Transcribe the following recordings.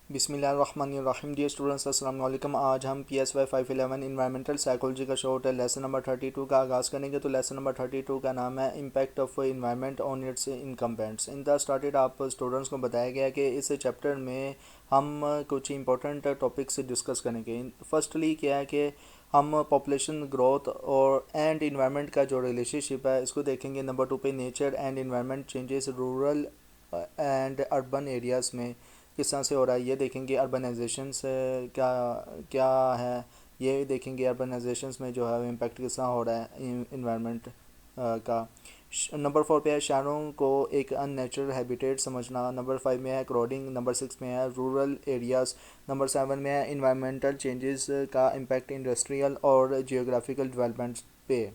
بسم اللہ الرحمن الرحیم ڈیئر اسٹوڈنٹس السلام علیکم۔ آج ہم P S Y 511 environmental psychology کا شارٹ ہے لیسن نمبر 32 کا آغاز کریں گے۔ تو لیسن نمبر 32 کا نام ہے impact of environment on its incumbents in the started. آپ اسٹوڈنٹس کو بتایا گیا کہ اس چیپٹر میں ہم کچھ امپورٹنٹ ٹاپکس ڈسکس کریں گے۔ فرسٹلی کیا ہے کہ ہم پاپولیشن گروتھ اور اینڈ انوائرمنٹ کا جو ریلیشن شپ ہے اس کو دیکھیں گے۔ نمبر 2 پہ nature and environment changes rural and urban areas میں کس طرح سے ہو رہا ہے یہ دیکھیں گے۔ اربنائزیشنس کیا کیا ہے یہ دیکھیں گے۔ اربنائزیشنس میں جو ہے امپیکٹ کس طرح ہو رہا ہے انوائرمنٹ کا۔ نمبر 4 پہ ہے شہروں کو ایک ان نیچرل ہیبیٹیٹ سمجھنا۔ نمبر 5 میں ہے کراؤڈنگ۔ نمبر 6 میں ہے رورل ایریاز۔ نمبر 7 میں ہے انوائرمنٹل چینجز کا امپیکٹ انڈسٹریل اور جیوگرافیکل ڈیولپمنٹ پہ۔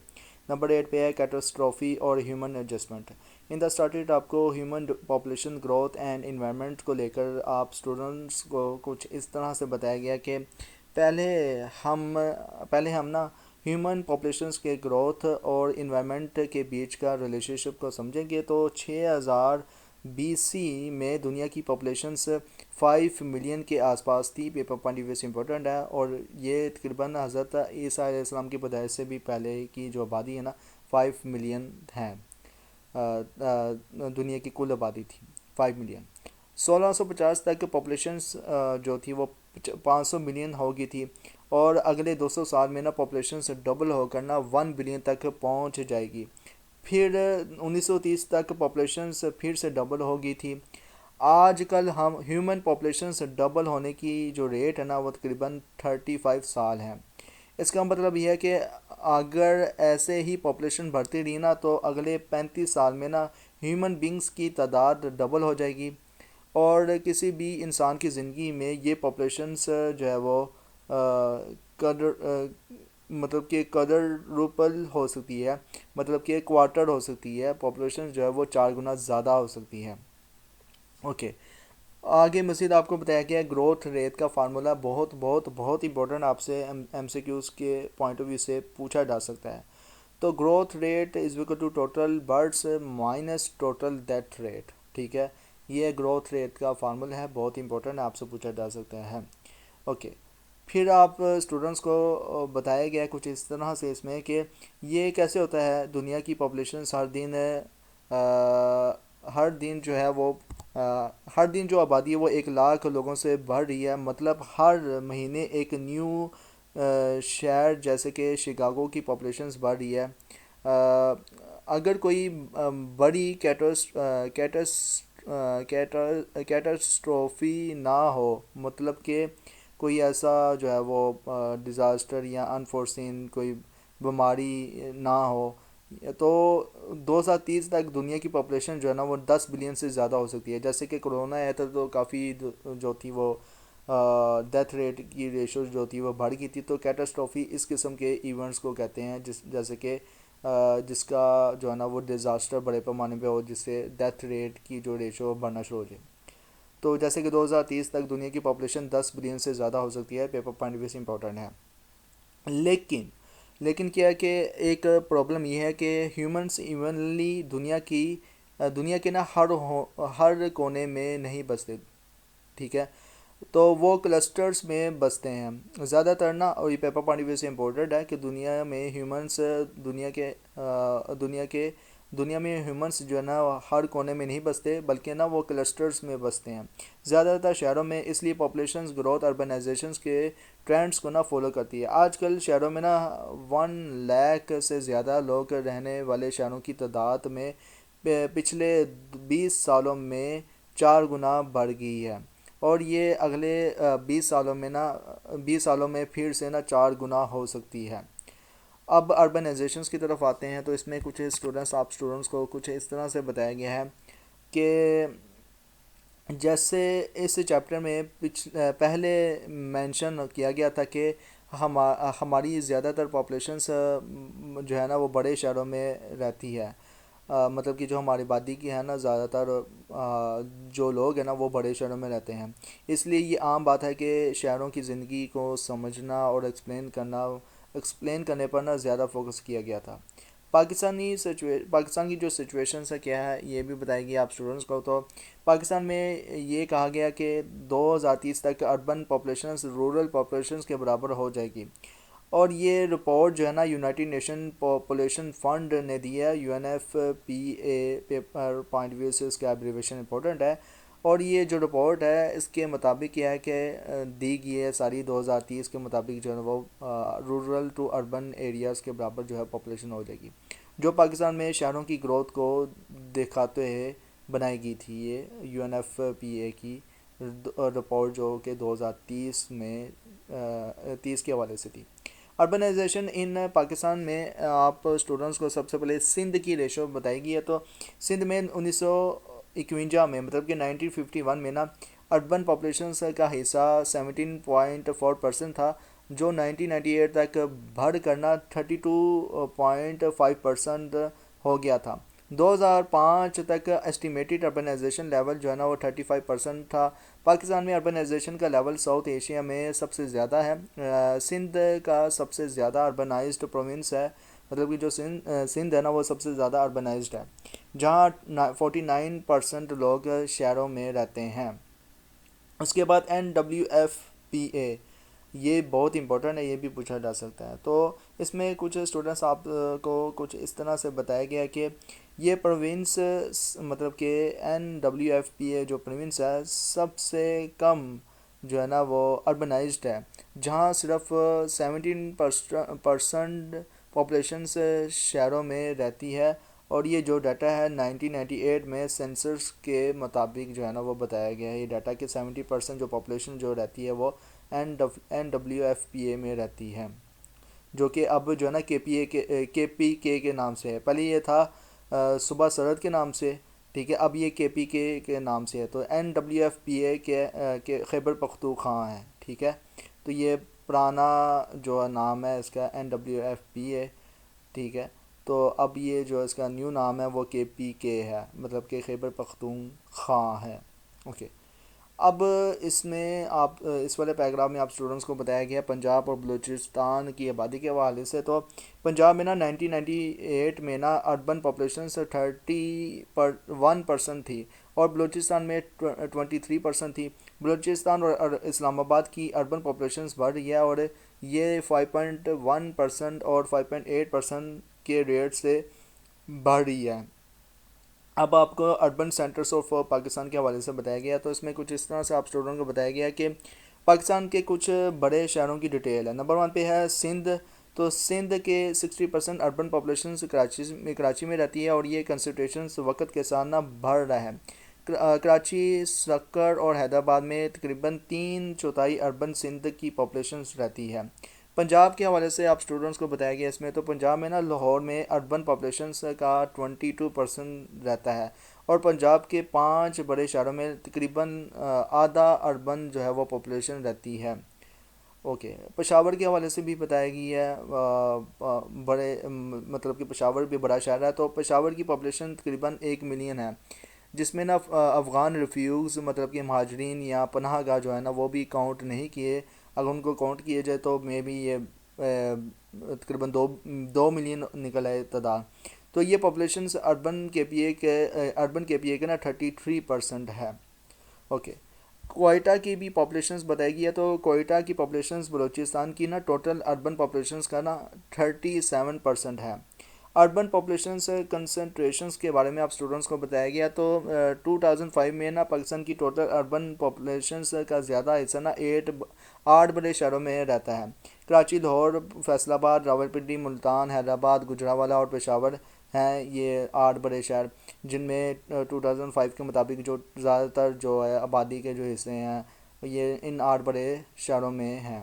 نمبر 8 پہ ہے کیٹاسٹروفی اور human adjustment. In the started آپ کو human population growth and environment کو لے کر آپ اسٹوڈنٹس کو کچھ اس طرح سے بتایا گیا کہ پہلے ہم نا ہیومن پاپولیشنس کے گروتھ اور انوائرمنٹ کے بیچ کا ریلیشن شپ کو سمجھیں گے۔ تو 6000 BC میں دنیا کی پاپولیشنس 5 ملین کے آس پاس تھی۔ پیپر پوائنٹ آف ویو سے امپورٹنٹ ہے اور یہ تقریباً حضرت عیسیٰ علیہ السلام کی پیدائش سے بھی پہلے کی جو آبادی ہے نا 5 ملین ہے۔ دنیا کی کل آبادی تھی 5 ملین۔ 1650 تک پاپولیشنس جو تھی وہ 500 ملین ہو گئی تھی اور اگلے 200 سال میں نا پاپولیشنس ڈبل ہو کر نا 1 بلین تک پہنچ جائے گی۔ پھر 1930 تک پاپولیشنس پھر سے ڈبل ہو گئی تھی۔ آج کل ہم ہیومن پاپولیشنس ڈبل ہونے کی جو ریٹ ہے نا وہ تقریباً 35 سال ہے۔ اس کا مطلب یہ ہے کہ اگر ایسے ہی پاپولیشن بڑھتی رہی نا تو اگلے 35 سال میں نا ہیومن بینگز کی تعداد ڈبل ہو جائے گی اور کسی بھی انسان کی زندگی میں یہ پاپولیشنس جو ہے وہ مطلب کہ کوادرپل ہو سکتی ہے، مطلب کہ کوارٹر ہو سکتی ہے۔ پاپولیشن جو ہے وہ 4 گنا زیادہ ہو سکتی ہے۔ اوکے، آگے مزید آپ کو بتایا گیا ہے گروتھ ریٹ کا فارمولا بہت بہت بہت امپورٹنٹ آپ سے ایم سی کیوز کے پوائنٹ آف ویو سے پوچھا جا سکتا ہے۔ تو growth rate is equal to total births minus total death rate, ٹھیک ہے۔ یہ گروتھ ریٹ کا فارمولا ہے، بہت امپورٹنٹ آپ سے پوچھا جا سکتا ہے۔ اوکے، پھر آپ اسٹوڈنٹس کو بتایا گیا کچھ اس طرح سے اس میں کہ یہ کیسے ہوتا ہے۔ دنیا کی پاپولیشنس ہر دن جو ہے وہ ہر دن جو آبادی ہے وہ 1 لاکھ لوگوں سے بڑھ رہی ہے، مطلب ہر مہینے ایک نیو شہر جیسے کہ شکاگو کی پاپولیشنس بڑھ رہی ہے۔ اگر کوئی بڑی کیٹاسٹروفی نہ ہو، مطلب کہ کوئی ایسا جو ہے وہ ڈیزاسٹر یا انفورسین کوئی بیماری نہ ہو، تو 2030 تک دنیا کی پاپولیشن جو ہے نا وہ 10 بلین سے زیادہ ہو سکتی ہے۔ جیسے کہ کرونا آیا تھا تو کافی جو تھی وہ ڈیتھ ریٹ کی ریشو جو تھی وہ بڑھ گئی تھی۔ تو کیٹاسٹروفی اس قسم کے ایونٹس کو کہتے ہیں جیسے کہ جس کا جو ہے نا وہ ڈیزاسٹر بڑے پیمانے پہ ہو، جس سے ڈیتھ ریٹ کی جو ریشو بڑھنا شروع ہو جائے۔ تو جیسے کہ 2030 تک دنیا کی پاپولیشن 10 بلین سے زیادہ ہو سکتی ہے۔ پیپر پوائنٹ بھی امپورٹنٹ ہے۔ لیکن کیا ہے کہ ایک پرابلم یہ ہے کہ ہیومنس ایونلی دنیا کے نا ہر کونے میں نہیں بستے، ٹھیک ہے۔ تو وہ کلسٹرز میں بستے ہیں زیادہ تر نا، اور یہ پیپر پوائنٹ ویو سے امپورٹنٹ ہے کہ دنیا میں ہیومنس دنیا میں ہیومنس جو ہے نا ہر کونے میں نہیں بستے بلکہ نا وہ کلسٹرز میں بستے ہیں زیادہ تر شہروں میں۔ اس لیے پاپولیشنز گروتھ اربنائزیشنز کے ٹرینڈز کو نا فالو کرتی ہے۔ آج کل شہروں میں نا 1 لاکھ سے زیادہ لوگ رہنے والے شہروں کی تعداد میں پچھلے 20 سالوں میں 4 گنا بڑھ گئی ہے اور یہ اگلے 20 سالوں میں پھر سے نا 4 گنا ہو سکتی ہے۔ اب اربنائزیشنس کی طرف آتے ہیں تو اس میں کچھ اسٹوڈنٹس کو کچھ اس طرح سے بتایا گیا ہے کہ جیسے اس چیپٹر میں پہلے مینشن کیا گیا تھا کہ ہماری زیادہ تر پاپولیشنس جو ہے نا وہ بڑے شہروں میں رہتی ہے، مطلب کہ جو ہماری آبادی کی ہے نا زیادہ تر جو لوگ ہیں نا وہ بڑے شہروں میں رہتے ہیں۔ اس لیے یہ عام بات ہے کہ شہروں کی زندگی کو سمجھنا اور ایکسپلین کرنے پر نا زیادہ فوکس کیا گیا تھا۔ پاکستان کی جو سچویشنس ہے کیا ہے یہ بھی بتائے گی آپ اسٹوڈنٹس کو. تو پاکستان میں یہ کہا گیا کہ 2030 تک اربن پاپولیشنز رورل پاپولیشنز کے برابر ہو جائے گی. اور یہ رپورٹ جو ہے نا یونائٹڈ نیشن پاپولیشن فنڈ نے دی ہے. UNFPA پیپر پوائنٹ ویو سے اس کا ایبریویشن امپورٹنٹ ہے. اور یہ جو رپورٹ ہے اس کے مطابق یہ ہے کہ دی گئی ہے ساری 2030 کے مطابق جو ہے وہ رورل ٹو اربن ایریاز کے برابر جو ہے پاپولیشن ہو جائے گی, جو پاکستان میں شہروں کی گروتھ کو دکھاتے ہوئے بنائی گئی تھی. یہ UNFPA کی رپورٹ جو کہ 2030 میں 30 کے حوالے سے تھی. اربنائزیشن ان پاکستان میں آپ اسٹوڈنٹس کو سب سے پہلے سندھ کی ریشو بتائی گئی ہے. تو سندھ میں 1951 میں مطلب کہ 1951 میں نا اربن پاپولیشن کا حصہ 17.4% تھا, جو 1998 تک بڑھ کرنا 32.5% ہو گیا تھا. 2005 تک اسٹیمیٹڈ اربنائزیشن لیول جو ہے نا وہ 35% تھا. پاکستان میں اربنائزیشن کا لیول ساؤتھ ایشیا میں سب سے زیادہ ہے. سندھ کا سب سے زیادہ اربنائزڈ پروونس ہے, مطلب کہ جو سندھ ہے نا وہ سب سے زیادہ اربنائزڈ ہے, جہاں 49% لوگ شہروں میں رہتے ہیں. اس کے بعد NWFPA یہ بہت امپورٹنٹ ہے, یہ بھی پوچھا جا سکتا ہے. تو اس میں کچھ اسٹوڈنٹس آپ کو کچھ اس طرح سے بتایا گیا کہ یہ پروونس مطلب کہ NWFPA جو پروونس ہے سب سے کم جو ہے نا وہ اربنائزڈ ہے, جہاں صرف 17% پاپولیشنس شہروں میں رہتی ہے. اور یہ جو ڈیٹا ہے 1998 میں سینسرس کے مطابق جو ہے نا وہ بتایا گیا ہے یہ ڈیٹا کہ 70% جو پاپولیشن جو رہتی ہے وہ NWFPA میں رہتی ہے, جو کہ اب جو ہے نا KPK کے نام سے ہے. پہلے یہ تھا صوبہ سرحد کے نام سے, ٹھیک ہے, اب یہ KPK کے نام سے ہے. تو NWFPA کے خیبر پختونخوا ہے, ٹھیک ہے. تو یہ پرانا جو نام ہے اس کا NWFPA, ٹھیک ہے. تو اب یہ جو اس کا نیو نام ہے وہ KPK ہے, مطلب کہ خیبر پختونخوا ہے. اوکے, اب اس میں آپ اس والے پیراگراف میں آپ اسٹوڈنٹس کو بتایا گیا پنجاب اور بلوچستان کی آبادی کے حوالے سے. تو پنجاب میں نا 1998 میں نا اربن پاپولیشن 31% تھی اور بلوچستان میں 23% تھی. بلوچستان اور اسلام آباد کی اربن پاپولیشنز بڑھ رہی ہے اور یہ 5.1% اور 5.8% کے ریٹ سے بڑھ رہی ہے. اب آپ کو اربن سینٹرز آف پاکستان کے حوالے سے بتایا گیا. تو اس میں کچھ اس طرح سے آپ اسٹوڈنٹ کو بتایا گیا کہ پاکستان کے کچھ بڑے شہروں کی ڈیٹیل ہے. نمبر 1 پہ ہے سندھ. تو سندھ کے 60% اربن پاپولیشن کراچی میں رہتی ہے اور یہ کنسنٹریشنز وقت کے ساتھ نہ بڑھ رہا ہے. کراچی, سکر اور حیدرآباد میں تقریباً 3/4 اربن سندھ کی پاپولیشنز رہتی ہے. پنجاب کے حوالے سے آپ اسٹوڈنٹس کو بتایا گیا اس میں. تو پنجاب میں نا لاہور میں اربن پاپولیشنز کا 22% رہتا ہے اور پنجاب کے 5 بڑے شہروں میں تقریباً آدھا اربن جو ہے وہ پاپولیشن رہتی ہے. اوکے, پشاور کے حوالے سے بھی بتایا گیا ہے بڑے مطلب کہ پشاور بھی بڑا شہر ہے. تو پشاور کی پاپولیشن تقریباً 1 ملین ہے, جس میں نا افغان ریفیوز مطلب کہ مہاجرین یا پناہ گاہ جو ہے نا وہ بھی کاؤنٹ نہیں کیے. اگر ان کو کاؤنٹ کیے جائے تو مے بی یہ تقریباً 2 ملین نکل آئے تعداد. تو یہ پاپولیشنز اربن کے پی اے کے نا 33% ہے. اوکے, کوئٹہ کی بھی پاپولیشنز بتائی گئی ہے. تو کوئٹہ کی پاپولیشنز بلوچستان کی نا ٹوٹل اربن پاپولیشنز کا نا 37% ہے. اربن پاپولیشنز کنسنٹریشنز کے بارے میں آپ اسٹوڈنٹس کو بتایا گیا. تو 2005 میں نا پاکستان کی ٹوٹل اربن پاپولیشنز کا زیادہ حصہ نا 8 بڑے شہروں میں رہتا ہے. کراچی, لاہور, فیصل آباد, راولپنڈی, ملتان, حیدرآباد, گوجرانوالہ اور پشاور ہیں یہ 8 بڑے شہر, جن میں 2005 کے مطابق جو زیادہ تر جو ہے آبادی کے جو حصے ہیں یہ ان 8 بڑے شہروں میں ہیں.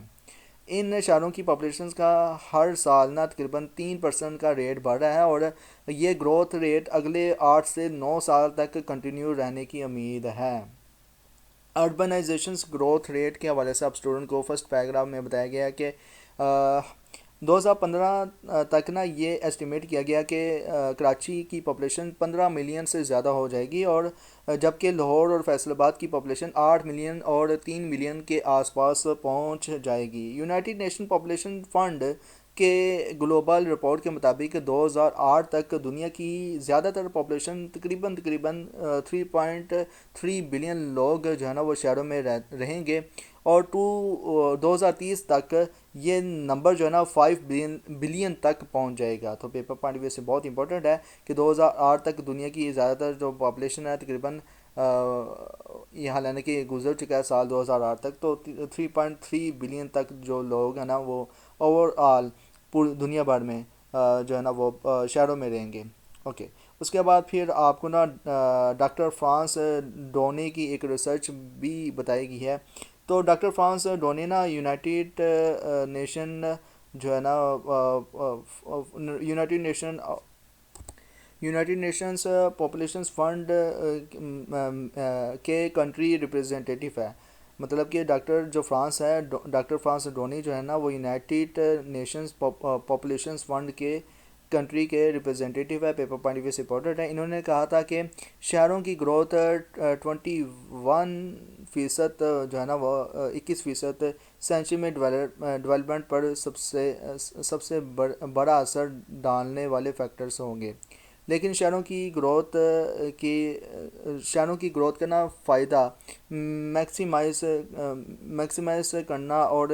ان شہروں کی پاپولیشنز کا ہر سال نا تقریباً 3% کا ریٹ بڑھ رہا ہے اور یہ گروتھ ریٹ اگلے 8 سے 9 سال تک کنٹینیو رہنے کی امید ہے. اربنائزیشنز گروتھ ریٹ کے حوالے سے آپ اسٹوڈنٹ کو فرسٹ پیراگراف میں بتایا گیا کہ 2015 تک نا یہ ایسٹیمیٹ کیا گیا کہ کراچی کی پاپولیشن 15 ملین سے زیادہ ہو جائے گی اور جبکہ لاہور اور فیصل آباد کی پاپولیشن 8 ملین اور 3 ملین کے آس پاس پہنچ جائے گی. یونائٹڈ نیشن پاپولیشن فنڈ کے گلوبل رپورٹ کے مطابق 2008 تک دنیا کی زیادہ تر پاپولیشن تقریباً 3.3 بلین لوگ جو ہے نا وہ شہروں میں رہیں گے، اور 2030 تک یہ نمبر جو ہے نا 5 بلین تک پہنچ جائے گا۔ تو پیپر پوائنٹ ویو سے بہت امپورٹنٹ ہے کہ 2008 تک دنیا کی زیادہ تر جو پاپولیشن ہے تقریباً یہ حالانکہ کہ گزر چکا ہے سال 2008 تک، تو 3.3 بلین تک جو لوگ ہیں نا وہ اوور آل پوری دنیا بھر میں جو ہے نا وہ شہروں میں رہیں گے۔ اوکے، اس کے بعد پھر آپ کو نا ڈاکٹر فرانس ڈونی کی ایک ریسرچ بھی بتائی گئی ہے۔ تو ڈاکٹر فرانس ڈونی نا یونائٹیڈ نیشن جو ہے نا یونائٹیڈ نیشنز پاپولیشنز فنڈ کے کنٹری ریپرزینٹیٹیو ہے۔ مطلب کہ ڈاکٹر فرانس ڈونی جو ہے نا وہ یونائٹیڈ نیشنز پاپولیشنز فنڈ کے کنٹری کے ریپرزینٹیٹیو ہے۔ پیپر پوائنٹ ویو سے امپورٹنٹ ہے۔ انہوں نے کہا تھا کہ شہروں کی گروتھ 21% جو ہے نا وہ 21% سینچری میں ڈیولپمنٹ پر سب سے بڑا اثر ڈالنے والے فیکٹرز ہوں گے، لیکن شہروں کی گروتھ کا نا فائدہ میکسیمائز کرنا اور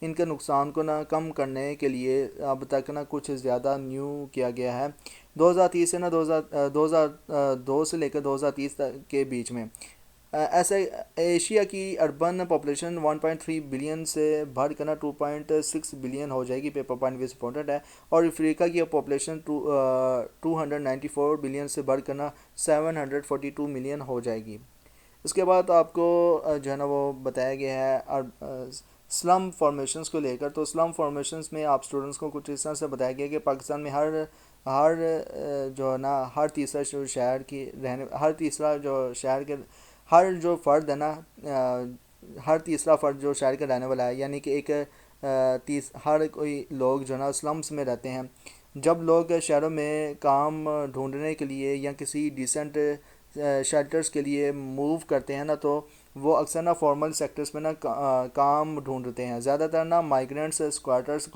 ان کے نقصان کو نا کم کرنے کے لیے اب تک نا کچھ زیادہ نیو کیا گیا ہے۔ 2030 سے نا 2002 سے لے کر 2030 تک کے بیچ میں ایسے ایشیا کی اربن پاپولیشن 1.3 بلین سے بڑھ کر نا 2.6 بلین ہو جائے گی۔ پیپر پوائنٹ ویز امپورٹنٹ ہے۔ اور افریقہ کی پاپولیشن 294 بلین سے بڑھ کر نا 742 ملین ہو جائے گی۔ اس کے بعد آپ کو جو ہے نا وہ بتایا گیا ہے سلم فارمیشنز کو لے کر۔ تو سلم فارمیشنز میں آپ اسٹوڈنٹس کو کچھ اس طرح سے بتایا گیا کہ پاکستان میں ہر جو ہے نا ہر تیسرا جو فرد ہے نا ہر تیسرا فرد جو شہر کا رہنے والا ہے، یعنی کہ ہر کوئی لوگ جو ہے نا سلمز میں رہتے ہیں۔ جب لوگ شہروں میں کام ڈھونڈنے کے لیے یا کسی ڈیسنٹ شیلٹرز کے لیے موو کرتے ہیں نا، تو وہ اکثر نا فارمل سیکٹرز میں نا کام ڈھونڈتے ہیں۔ زیادہ تر نا مائیگرینٹس اسکواٹرز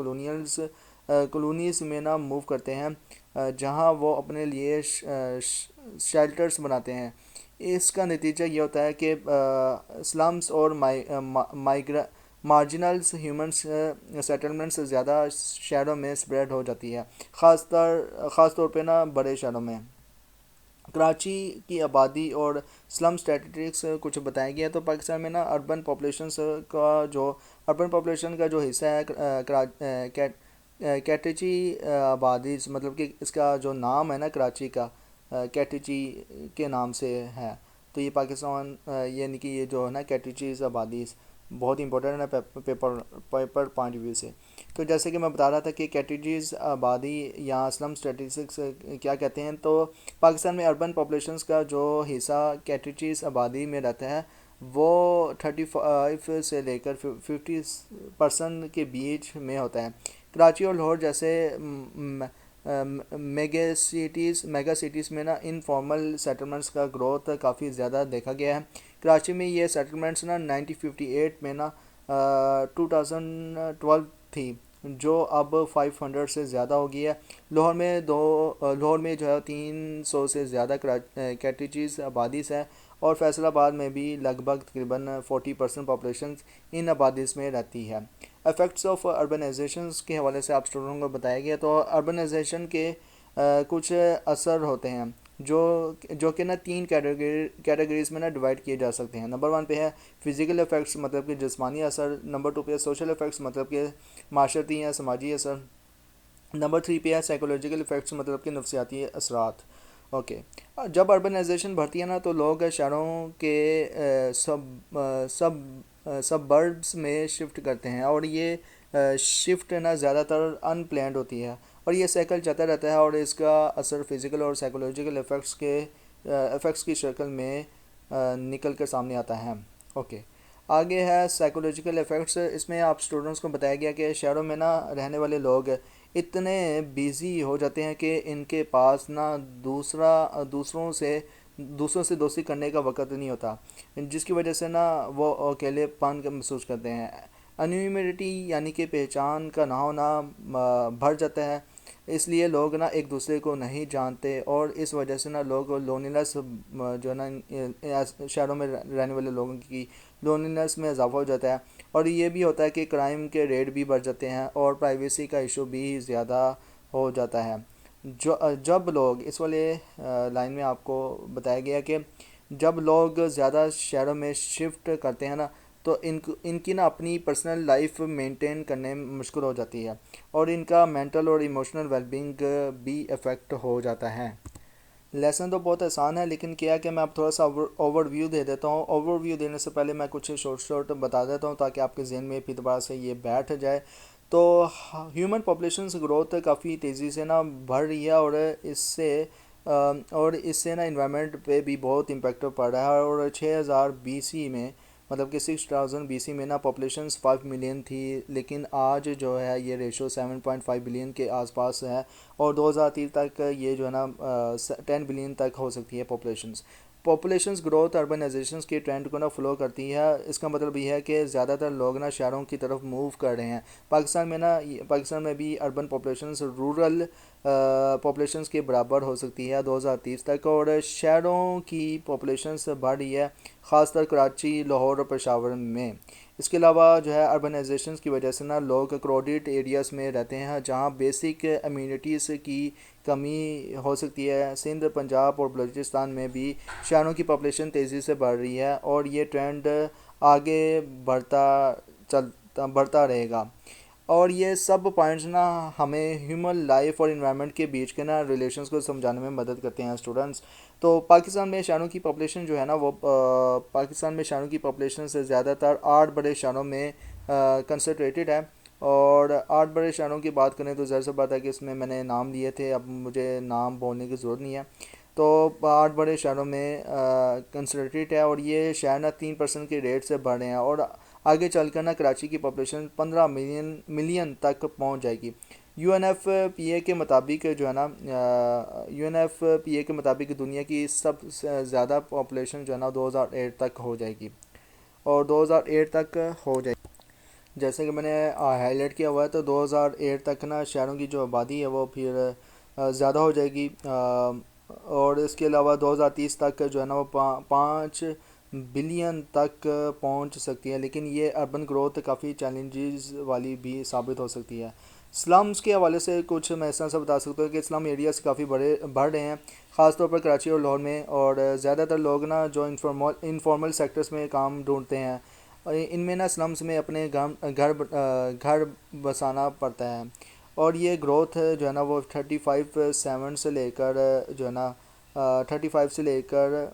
کالونیز میں نا موو کرتے ہیں، جہاں وہ اپنے لیے شیلٹرز بناتے ہیں۔ اس کا نتیجہ یہ ہوتا ہے کہ سلمز اور مارجنلز ہیومنس سیٹلمنٹس زیادہ شہروں میں سپریڈ ہو جاتی ہے، خاص طور پہ نا بڑے شہروں میں۔ کراچی کی آبادی اور سلم اسٹیٹسٹکس کچھ بتایا گیا ہے۔ تو پاکستان میں نا اربن پاپولیشن کا جو حصہ ہے کیٹیجی آبادی، مطلب کہ اس کا جو نام ہے نا کراچی کا کیٹیجی کے نام سے ہے۔ تو یہ پاکستان یعنی کہ یہ جو ہے نا کیٹیجیز آبادیز بہت امپورٹنٹ ہے پیپر پوائنٹ ویو سے۔ تو جیسے کہ میں بتا رہا تھا کہ کیٹیجیز آبادی یا سلم اسٹیٹسٹکس کیا کہتے ہیں، تو پاکستان میں اربن پاپولیشنز کا جو حصہ کیٹیجیز آبادی میں رہتا ہے وہ 35 سے لے کر 50% کے بیچ میں ہوتا ہے۔ کراچی اور لاہور جیسے میگا سٹیز میں نا انفارمل سیٹلمنٹس کا گروتھ کافی زیادہ دیکھا گیا ہے۔ کراچی میں یہ سیٹلمنٹس نا 1958 میں نا 2012 تھی، جو اب 500 سے زیادہ ہو گئی ہے۔ لاہور میں جو ہے 300 سے زیادہ کیٹیجیز آبادیز ہے، اور فیصل آباد میں بھی لگ بھگ تقریباً 40% پاپولیشن ان آبادیز میں رہتی ہے۔ افیکٹس آف اربنائزیشنز کے حوالے سے آپ اسٹوڈنٹوں کو بتایا گیا۔ تو اربنائزیشن کے کچھ اثر ہوتے ہیں جو کہ نا 3 کیٹیگریز میں نا ڈیوائڈ کیے جا سکتے ہیں۔ نمبر 1 پہ ہے فزیکل افیکٹس، مطلب کہ جسمانی اثر۔ نمبر 2 پہ ہے سوشل افیکٹس، مطلب کہ معاشرتی یا سماجی اثر۔ نمبر 3 پہ ہے سائیکولوجیکل افیکٹس، مطلب کہ نفسیاتی اثرات۔ اوکے، جب اربنائزیشن بڑھتی ہے نا تو لوگ شہروں کے سبربس میں شفٹ کرتے ہیں، اور یہ شفٹ نا زیادہ تر ان پلانڈ ہوتی ہے، اور یہ سائیکل چلتا رہتا ہے، اور اس کا اثر فزیکل اور سائیکولوجیکل افیکٹس کی شکل میں نکل کر سامنے آتا ہے۔ اوکے، آگے ہے سائیکولوجیکل افیکٹس۔ اس میں آپ اسٹوڈنٹس کو بتایا گیا کہ شہروں میں نا رہنے والے لوگ اتنے بیزی ہو جاتے ہیں کہ ان کے پاس نا دوسروں سے دوستی کرنے کا وقت نہیں ہوتا، جس کی وجہ سے نا وہ اکیلے پن محسوس کرتے ہیں۔ انیمیٹی یعنی کہ پہچان کا نہ ہونا بڑھ جاتا ہے، اس لیے لوگ نا ایک دوسرے کو نہیں جانتے، اور اس وجہ سے نا لوگ لونلیس جو ہے نا شہروں میں رہنے والے لوگوں کی لونلیس میں اضافہ ہو جاتا ہے، اور یہ بھی ہوتا ہے کہ کرائم کے ریٹ بھی بڑھ جاتے ہیں اور پرائیویسی کا ایشو بھی زیادہ ہو جاتا ہے۔ جب لوگ اس والے لائن میں آپ کو بتایا گیا کہ جب لوگ زیادہ شہروں میں شفٹ کرتے ہیں نا تو ان کی نا اپنی پرسنل لائف مینٹین کرنے میں مشکل ہو جاتی ہے، اور ان کا مینٹل اور ایموشنل ویل بینگ بھی افیکٹ ہو جاتا ہے۔ لیسن تو بہت آسان ہے، لیکن کیا ہے کہ میں اب تھوڑا سا اوور ویو دے دیتا ہوں۔ اوور ویو دینے سے پہلے میں کچھ شارٹ بتا دیتا ہوں تاکہ آپ کے ذہن میں پھر دوبارہ سے یہ بیٹھ جائے۔ تو ہیومن پاپولیشنس گروتھ کافی تیزی سے نا بڑھ رہی ہے، اور اس سے نا انوائرمنٹ پہ بھی بہت امپیکٹ پڑ رہا ہے، اور 6000 بی سی میں مطلب کہ 6000 بی سی میں نا پاپولیشنس 5 ملین تھی، لیکن آج جو ہے یہ ریشو 7.5 بلین کے آس پاس ہے، اور 2030 تک یہ جو ہے نا 10 بلین تک ہو سکتی ہے پاپولیشنز گروتھ اربنائزیشنز کی ٹرینڈ کو نا فلو کرتی ہے۔ اس کا مطلب یہ ہے کہ زیادہ تر لوگ نا شہروں کی طرف موو کر رہے ہیں۔ پاکستان میں بھی اربن پاپولیشنز رورل پاپولیشنز کے برابر ہو سکتی ہے 2030 تک، اور شہروں کی پاپولیشنز بڑھ رہی ہے، خاص طر کراچی، لاہور اور پشاور میں۔ اس کے علاوہ جو ہے اربنائزیشنز کی وجہ سے نا لوگ کراؤڈڈ ایریاز میں رہتے ہیں جہاں بیسک امیونٹیز کی کمی ہو سکتی ہے۔ سندھ، پنجاب اور بلوچستان میں بھی شہروں کی پاپولیشن تیزی سے بڑھ رہی ہے، اور یہ ٹرینڈ آگے بڑھتا رہے گا۔ اور یہ سب پوائنٹس نا ہمیں ہیومن لائف اور انوائرمنٹ کے بیچ کے نا ریلیشنز کو سمجھانے میں مدد کرتے ہیں اسٹوڈنٹس۔ تو پاکستان میں شہروں کی پاپولیشن جو ہے نا وہ پاکستان میں شہروں کی پاپولیشن سے زیادہ تر 8 بڑے شہروں میں کنسنٹریٹڈ ہے، اور 8 بڑے شہروں کی بات کریں تو ظاہر سی بات ہے کہ اس میں نے نام لیے تھے، اب مجھے نام بولنے کی ضرورت نہیں ہے۔ تو 8 بڑے شہروں میں کنسنٹریٹ ہے، اور یہ شہر نا 3% کے ریٹ سے بڑھ رہے ہیں، اور آگے چل کر نا کراچی کی پاپولیشن 15 ملین تک پہنچ جائے گی۔ یو این ایف پی اے کے مطابق جو ہے نا دنیا کی سب سے زیادہ پاپولیشن جو ہے نا 2008 تک ہو جائے گی، اور 2008 تک ہو جائے گی جیسے کہ میں نے ہائی لائٹ کیا ہوا ہے، تو 2008 تک نا شہروں کی جو آبادی ہے وہ پھر زیادہ ہو جائے گی، اور اس کے علاوہ 2030 تک جو ہے نا وہ 5 بلین تک پہنچ سکتی ہے، لیکن یہ اربن گروتھ کافی چیلنجز والی بھی ثابت ہو سکتی ہے۔ سلمز کے حوالے سے کچھ میں اس طرح سے بتا سکتا ہوں کہ سلم ایریاز کافی بڑھ رہے ہیں، خاص طور پر کراچی اور لاہور میں، اور زیادہ تر لوگ نا جو انفارمل سیکٹرز میں کام ڈھونڈتے ہیں ان میں نا سلمز میں اپنے گھر بسانا پڑتا ہے، اور یہ گروتھ جو ہے نا وہ 35 سے لے کر جو ہے نا 35 سے لے کر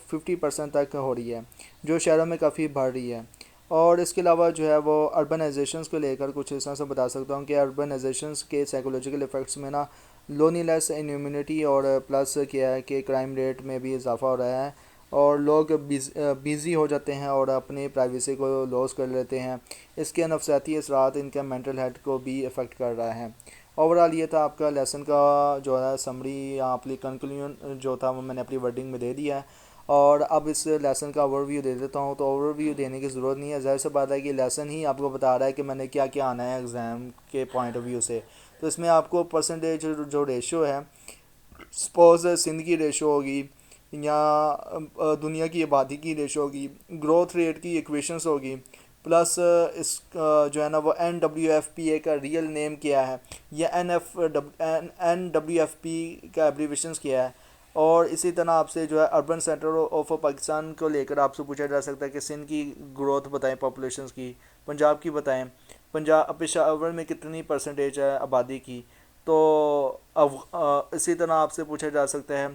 50% تک ہو رہی ہے، جو شہروں میں کافی بڑھ رہی ہے۔ اور اس کے علاوہ جو ہے وہ اربنائزیشنز کو لے کر کچھ اس طرح سے بتا سکتا ہوں کہ اربنائزیشنز کے سائیکولوجیکل ایفیکٹس میں نا لونی لیس انیومنٹی، اور پلس کیا ہے کہ کرائم ریٹ میں بھی اضافہ ہو رہا ہے، اور لوگ بیزی ہو جاتے ہیں اور اپنی پرائیویسی کو لوز کر لیتے ہیں۔ اس کے نفسیاتی اثرات ان کے مینٹل ہیلتھ کو بھی افیکٹ کر رہا ہے۔ اوورآل یہ تھا آپ کا لیسن کا جو ہے سمری یا اپنی کنکلوژن جو تھا وہ میں نے اپنی ورڈنگ میں دے دیا ہے، اور اب اس لیسن کا اوور ویو دے دیتا ہوں۔ تو اوور ویو دینے کی ضرورت نہیں ہے، ظاہر سی بات ہے کہ لیسن ہی آپ کو بتا رہا ہے کہ میں نے کیا کیا آنا ہے ایگزام کے پوائنٹ آف ویو سے۔ تو اس میں آپ کو پرسنٹیج جو ریشو ہے، سپوز سندھ کی ریشو ہوگی یا دنیا کی آبادی کی ریشو ہوگی، گروتھ ریٹ کی ایکویشنز ہوگی، پلس اس جو ہے نا وہ این ڈبلیو ایف پی اے کا ریئل نیم کیا ہے، یا این ڈبلیو ایف پی کا ایبریویشنز کیا ہے، اور اسی طرح آپ سے جو ہے اربن سینٹر آف پاکستان کو لے کر آپ سے پوچھا جا سکتا ہے کہ سندھ کی گروتھ بتائیں پاپولیشنز کی، پنجاب کی بتائیں، پشاور میں کتنی پرسنٹیج ہے آبادی کی۔ تو اسی طرح آپ سے پوچھا جا سکتا ہے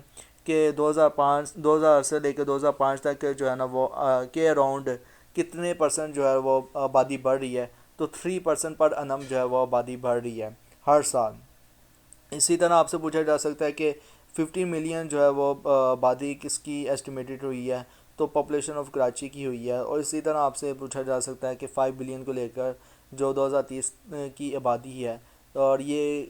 کہ 2000 سے لے کے 2005 تک جو ہے نا وہ کے اراؤنڈ کتنے پرسنٹ جو ہے وہ آبادی بڑھ رہی ہے، تو 3% پر انم جو ہے وہ آبادی بڑھ رہی ہے ہر سال۔ اسی طرح آپ سے پوچھا جا سکتا ہے کہ 50 ملین جو ہے وہ آبادی کس کی ایسٹیمیٹڈ ہوئی ہے، تو پاپولیشن آف کراچی کی ہوئی ہے۔ اور اسی طرح آپ سے پوچھا جا سکتا ہے کہ 5 بلین کو لے کر جو 2030 کی آبادی ہے، اور یہ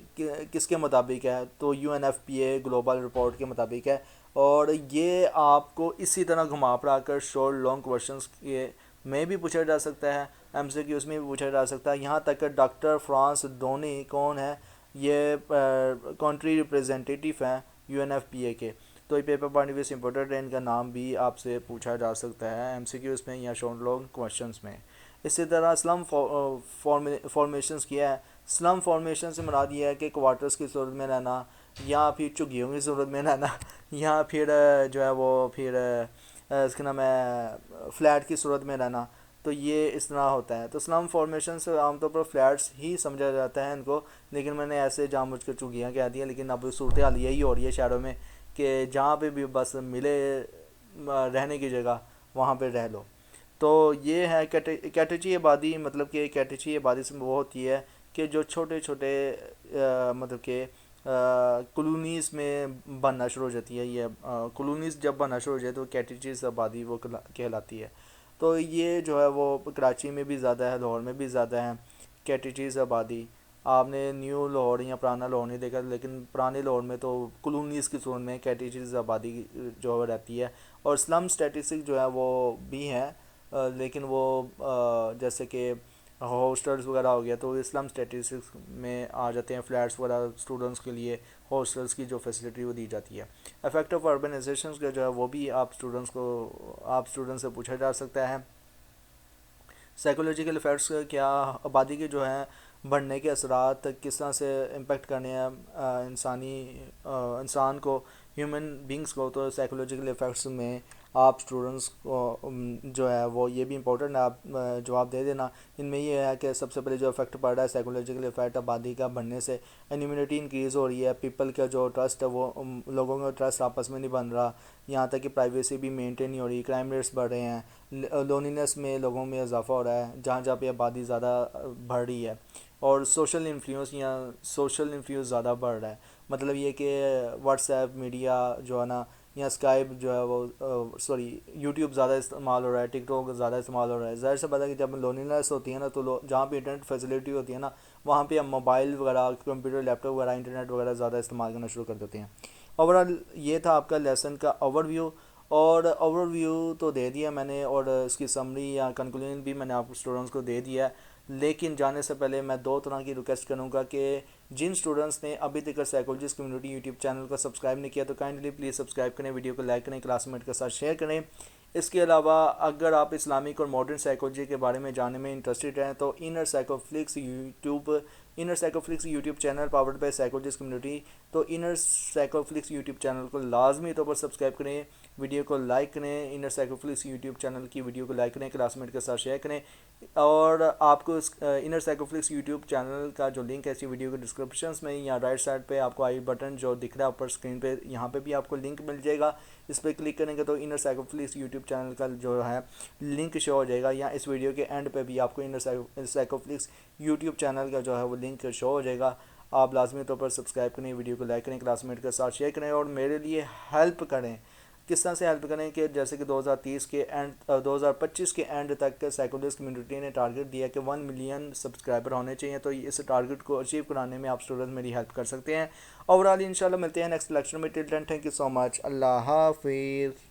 کس کے مطابق ہے، تو U N F P A global report کے مطابق ہے۔ اور یہ آپ کو اسی طرح گھما پھرا کر شورٹ لانگ کویشچنس کے میں بھی پوچھا جا سکتا ہے، ایم سی کیوز میں بھی پوچھا جا سکتا ہے، یہاں تک کہ ڈاکٹر فرانس ڈونی کون ہے، یہ کنٹری ریپریزنٹیٹیو ہیں یو این ایف پی اے کے، تو یہ پیپر پوائنٹ آف ویو سے امپورٹنٹ ہے، ان کا نام بھی آپ سے پوچھا جا سکتا ہے ایم سی کیوز میں یا شارٹ لانگ کویشچنس میں۔ اسی طرح اسلم فارمیشنز کیا ہے، اسلم فارمیشن سے مراد یہ ہے کہ کوارٹرز کی صورت میں رہنا، یا پھر جھگیوں کی صورت میں رہنا، یا پھر جو ہے وہ پھر اس کا نام ہے فلیٹ کی صورت میں رہنا، تو یہ اس طرح ہوتا ہے۔ تو اسلم فارمیشن سے عام طور پر فلیٹس ہی سمجھا جاتا ہے ان کو، لیکن میں نے ایسے جان بوجھ کر چگیاں کہہ دیا، لیکن اب صورتحال یہی ہو رہی ہے شہروں میں کہ جہاں پہ بھی بس ملے رہنے کی جگہ وہاں پہ رہ لو۔ تو یہ ہے کیٹیجی آبادی، مطلب کہ کیٹیجی آبادی سے وہ ہوتی ہے کہ جو چھوٹے چھوٹے مطلب کہ کلونیز میں بننا شروع ہو جاتی ہے، یہ کلونیز جب بننا شروع ہو جائے تو کیٹیجیز آبادی وہ کہلاتی ہے۔ تو یہ جو ہے وہ کراچی میں بھی زیادہ ہے، لاہور میں بھی زیادہ ہے کیٹیجیز آبادی۔ آپ نے نیو لاہور یا پرانا لاہور نہیں دیکھا، لیکن پرانے لاہور میں تو کلونیز کی صورت میں کیٹیجیز آبادی جو رہتی ہے، اور اسلم اسٹیٹسٹک جو ہے وہ بھی ہے، لیکن وہ جیسے کہ ہاسٹلس وغیرہ ہو گیا تو اسلم اسٹیٹسٹکس میں آ جاتے ہیں، فلیٹس وغیرہ اسٹوڈنٹس کے لیے ہاسٹلس کی جو فیسلٹی وہ دی جاتی ہے۔ افیکٹ آف اربنائزیشنز کا جو ہے وہ بھی آپ اسٹوڈنٹس سے پوچھا جا سکتا ہے۔ سائیکولوجیکل افیکٹس کیا، آبادی کے جو ہیں بڑھنے کے اثرات کس طرح سے امپیکٹ کرنے ہیں انسان کو، ہیومن بینگس کو، تو سائیکولوجیکل افیکٹس میں آپ اسٹوڈنٹس کو جو ہے وہ یہ بھی امپورٹنٹ ہے، آپ جواب دے دینا۔ ان میں یہ ہے کہ سب سے پہلے جو افیکٹ پڑ رہا ہے سائیکولوجیکل افیکٹ آبادی کا بڑھنے سے، امیونٹی انکریز ہو رہی ہے، پیپل کا جو ٹرسٹ ہے وہ لوگوں کا ٹرسٹ آپس میں نہیں بن رہا، یہاں تک کہ پرائیویسی بھی مینٹین نہیں ہو رہی، کرائم ریٹس بڑھ رہے ہیں، لونینس میں لوگوں میں اضافہ ہو رہا ہے جہاں جہاں پہ آبادی زیادہ بڑھ رہی ہے، اور سوشل انفلوئنس زیادہ بڑھ رہا ہے، مطلب یہ کہ واٹس ایپ میڈیا جو ہے نا، یا اسکائپ جو ہے وہ یوٹیوب زیادہ استعمال ہو رہا ہے، ٹک ٹاک زیادہ استعمال ہو رہا ہے، ظاہر سے بات ہے کہ جب لونلینس ہوتی ہے نا تو جہاں پہ انٹرنیٹ فیسلٹی ہوتی ہے نا وہاں پہ ہم موبائل وغیرہ، کمپیوٹر، لیپ ٹاپ وغیرہ، انٹرنیٹ وغیرہ زیادہ استعمال کرنا شروع کر دیتے ہیں۔ اوورآل یہ تھا آپ کا لیسن کا اوور ویو، اور اوور ویو تو دے دیا میں نے، اور اس کی سمری یا کنکلوژن بھی میں نے آپ اسٹوڈنٹس کو دے دیا ہے، لیکن جانے سے پہلے میں دو طرح کی ریکویسٹ کروں گا کہ جن اسٹوڈنٹس نے ابھی تک سائیکالوجسٹ کمیونٹی یوٹیوب چینل کو سبسکرائب نہیں کیا تو کائنڈلی پلیز سبسکرائب کریں، ویڈیو کو لائک کریں، کلاس میٹ کے ساتھ شیئر کریں۔ اس کے علاوہ اگر آپ اسلامک اور ماڈرن سائیکالوجی کے بارے میں جاننے میں انٹرسٹڈ ہیں تو inner Psychoflix YouTube channel powered by psychologist community, تو انر سائیکوفلکس یوٹیوب چینل کو لازمی طور پر سبسکرائب کریں، ویڈیو کو لائک کریں، انر سائیکوفلکس یوٹیوب چینل کی ویڈیو کو لائک کریں، کلاس میٹ کے ساتھ شیئر کریں، اور آپ کو انر سائیکوفلکس یوٹیوب چینل کا جو لنک ہے اسی ویڈیو کے ڈسکرپشنس میں یا رائٹ سائڈ پہ آپ کو آئی بٹن جو دکھ رہا ہے اوپر اسکرین پہ، یہاں پہ بھی آپ کو لنک مل جائے گا، اس پہ کلک کریں گے تو انر سائیکوفلکس یوٹیوب چینل کا جو ہے لنک شو ہو جائے گا، یا اس ویڈیو کے اینڈ پہ بھی آپ کو انر سائیکوفلکس یوٹیوب چینل کا جو ہے وہ لنک شو ہو جائے گا۔ آپ لازمی طور پر سبسکرائب کریں، ویڈیو کو لائک کریں، کلاس میٹ کے ساتھ شیئر کریں، اور میرے لیے ہیلپ کریں۔ کس طرح سے ہیلپ کریں کہ جیسے کہ 2025 کے اینڈ تک سائیکالوجسٹ کمیونٹی نے ٹارگٹ دیا کہ 1 ملین سبسکرائبر ہونے چاہیے، تو اس ٹارگٹ کو اچیو کرانے میں آپ اسٹوڈنٹ میری ہیلپ کر سکتے ہیں۔ اوورآل انشاءاللہ ملتے ہیں نیکسٹ لیکچر میں، ٹل دین تھینک یو سو مچ، اللہ حافظ۔